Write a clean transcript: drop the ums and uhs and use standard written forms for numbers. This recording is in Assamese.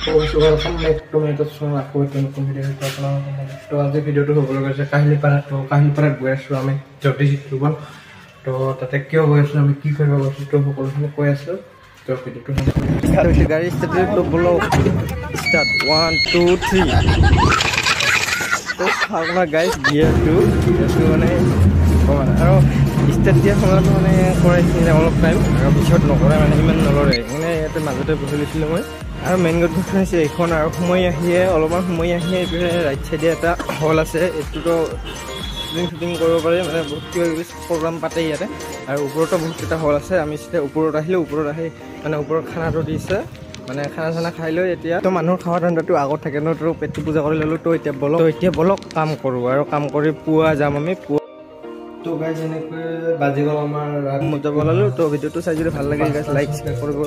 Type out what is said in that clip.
welcome back to my channel आपको एक नতুन ভিডিও তো আজি ভিডিওটো হবলৈ গৈছে কাহিলিপাৰা গৈ আছো আমি জ্যোতি চিত্ৰবন তো তাতে কিয় গৈ আছো আমি কি কৰিব গৈছো তো সকলোখিনি কৈ আছো তো ভিডিওটো গাড়ী ষ্টাৰ্ট তো বলো ষ্টাৰ্ট 1 2 3 তো খাওনা গাইস গিয়াৰ টু মানে আৰু ষ্টাৰ্ট দিয়া সময়ত মানে কৰাইছিল অলপ টাইম আৰু পিছত নকৰে মানে ইমান নলৰে মানে ইয়াতে মাজতে বহি লৈছিলোঁ মই আৰু মেইন গেট হৈছে এইখন আৰু সময় আহিয়ে অলপমান সময় আহিয়ে এইপিনে ৰাইট চাইডে এটা হল আছে এইটোতো শ্বুটিং কৰিব পাৰে মানে বহুত কিবা কিবি প্ৰগ্ৰাম পাতে ইয়াতে আৰু ওপৰতো বহুত এটা হল আছে আমি যেতিয়া ওপৰত আহিলোঁ ওপৰত আহি মানে ওপৰত খানাটো দিছে মানে খানা চানা খাই লৈ এতিয়া তো মানুহৰ খাৱা ধান্দাটো আগত থাকে ন তো পেটটো পূজা কৰি ল'লোঁ তো এতিয়া বলক কাম কৰোঁ আৰু কাম কৰি পুৱা যাম আমি তো গাইজ এনেকৈ বাজি গ'ল আমাৰ মজা বলালোঁ তো ভিডিঅ'টো চাই যদি ভাল লাগে গাইজ লাইক শ্বেয়াৰ কৰিব